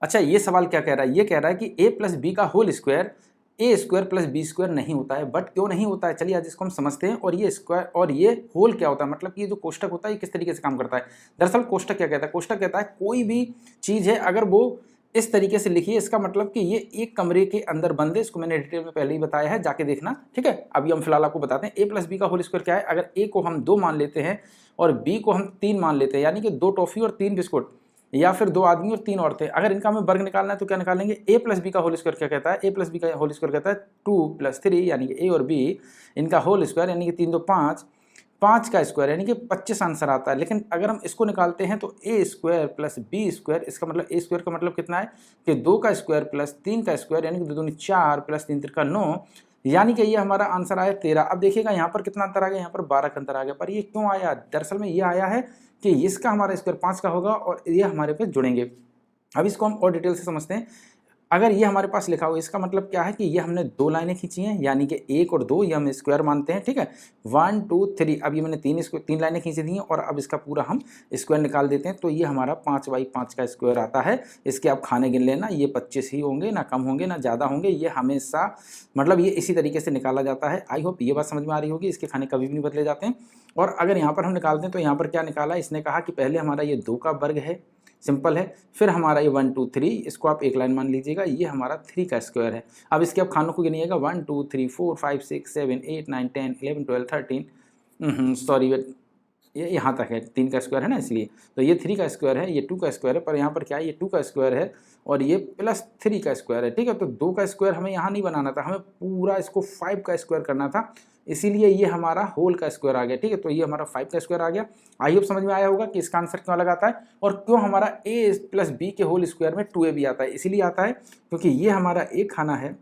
अच्छा, ये सवाल क्या कह रहा है, ये कह रहा है कि ए प्लस बी का होल स्क्वायर ए स्क्वायर प्लस बी स्क्वायर नहीं होता है। बट क्यों नहीं होता है, चलिए आज इसको हम समझते हैं। और ये स्क्वायर और ये होल क्या होता है, मतलब कि ये जो कोष्टक होता है ये किस तरीके से काम करता है। दरअसल कोष्टक क्या कहता है, कोष्टक कहता है कोई भी चीज़ है अगर वो इस तरीके से लिखी है, इसका मतलब कि ये एक कमरे के अंदर बंद है। इसको मैंने डिटेल में पहले ही बताया है, जाके देखना, ठीक है। अभी हम फिलहाल आपको बताते हैं ए प्लस बी का होल स्क्वायर क्या है। अगर ए को हम 2 मान लेते हैं और बी को हम 3 मान लेते हैं, यानी कि 2 टॉफी और 3 बिस्कुट, या फिर 2 आदमी और 3 औरतें, अगर इनका हमें वर्ग निकालना है तो क्या निकालेंगे। ए प्लस बी का होल स्क्वायर क्या कहता है, ए प्लस बी का होल स्क्वायर कहता है 2 प्लस 3, यानी कि ए और बी इनका होल स्क्वायर, यानी कि 3 2 5, 5 का स्क्वायर यानी कि 25 आंसर आता है। लेकिन अगर हम इसको निकालते हैं तो ए स्क्वायर प्लस बी स्क्वायर, इसका मतलब ए स्क्वायर का मतलब कितना है कि 2 का स्क्वायर प्लस 3 का स्क्वायर, यानी कि 2 दूनी 4 प्लस 3 तिरका 9, यानी कि ये हमारा आंसर आया 13। अब देखिएगा यहाँ पर कितना अंतर आ गया, यहाँ पर 12 का अंतर आ गया। पर ये क्यों आया, दरअसल में ये आया है कि इसका हमारा स्क्वायर 5 का होगा और ये हमारे पे जुड़ेंगे। अब इसको हम और डिटेल से समझते हैं। अगर ये हमारे पास लिखा हुआ, इसका मतलब क्या है कि ये हमने 2 लाइनें खींची हैं, यानी कि 1 और 2 ये हम स्क्वायर मानते हैं, ठीक है। 1 2 3, अब ये मैंने 3 लाइनें खींच दी हैं और अब इसका पूरा हम स्क्वायर निकाल देते हैं। तो ये हमारा 5/5 का स्क्वायर आता है। इसके आप खाने गिन लेना, ये 25 ही होंगे, ना कम होंगे ना ज़्यादा होंगे। ये हमेशा मतलब ये इसी तरीके से निकाला जाता है। आई होप ये बात समझ में आ रही होगी। इसके खाने कभी भी नहीं बदले जाते हैं। और अगर यहाँ पर हम निकालते हैं तो यहाँ पर क्या निकाला, इसने कहा कि पहले हमारा ये 2 का वर्ग है, सिंपल है। फिर हमारा ये 1 2 3, इसको आप एक लाइन मान लीजिएगा, ये हमारा 3 का स्क्वायर है। अब इसके आप खानों को गिनिएगा, 1 2 3 4 5 6 7 8 9 10 11 12 13, सॉरी ये यहाँ तक है, 3 का स्क्वायर है ना, इसलिए तो ये 3 का स्क्वायर है, ये 2 का स्क्वायर है। पर यहाँ पर क्या है, ये 2 का स्क्वायर है और ये प्लस 3 का स्क्वायर है, ठीक है। तो 2 का स्क्वायर हमें यहाँ नहीं बनाना था, हमें पूरा इसको 5 का स्क्वायर करना था, इसीलिए ये हमारा होल का स्क्वायर आ गया, ठीक है। तो ये हमारा 5 का स्क्वायर आ गया। आई होप समझ में आया होगा कि इसका आंसर क्यों अलग आता है और क्यों हमारा ए प्लस बी के होल स्क्वायर में 2ab आता है। इसीलिए आता है क्योंकि ये हमारा एक खाना है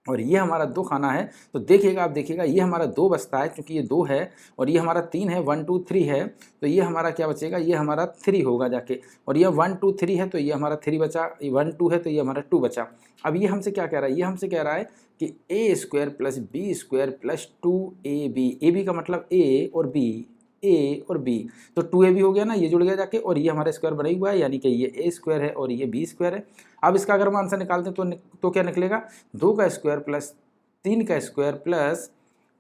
और ये हमारा 2 खाना है। तो देखिएगा, आप देखिएगा ये हमारा 2 बचता है, क्योंकि ये 2 है और ये हमारा 3 है, 1 2 3 है। तो ये हमारा क्या बचेगा, ये हमारा 3 होगा जाके। और ये 1 2 3 है तो ये हमारा 3 बचा, 1 2 है तो ये हमारा 2 बचा। अब ये हमसे क्या कह रहा है, ये हमसे कह रहा है कि A square plus B square plus 2ab। A B का मतलब ए और बी, तो 2ab हो गया ना, ये जुड़ गया जाके, और ये हमारा स्क्वायर बना ही हुआ है, यानी कि ये ए स्क्वायर है और ये बी स्क्वायर है। अब इसका अगर हम आंसर निकालते हैं तो क्या निकलेगा, 2 का स्क्वायर प्लस 3 का स्क्वायर प्लस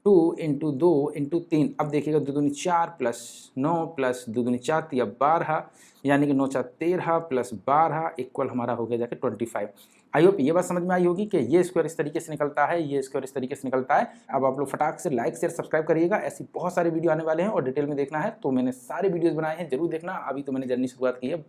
2 इंटू 2 इंटू 3। अब देखिएगा 2 दूनी 4 प्लस 9 प्लस 2 दूनी 4 3 12, यानी कि 9 4 13 प्लस 12 इक्वल हमारा हो गया जाके 25। आई होप ये बात समझ में आई होगी कि ये स्क्वायर इस तरीके से निकलता है, ये स्क्वायर इस तरीके से निकलता है। अब आप लोग फटाक से लाइक शेयर सब्सक्राइब करिएगा, ऐसी बहुत सारे वीडियो आने वाले हैं और डिटेल में देखना है तो मैंने सारे वीडियोस बनाए हैं, जरूर देखना। अभी तो मैंने जर्नी शुरुआत की है,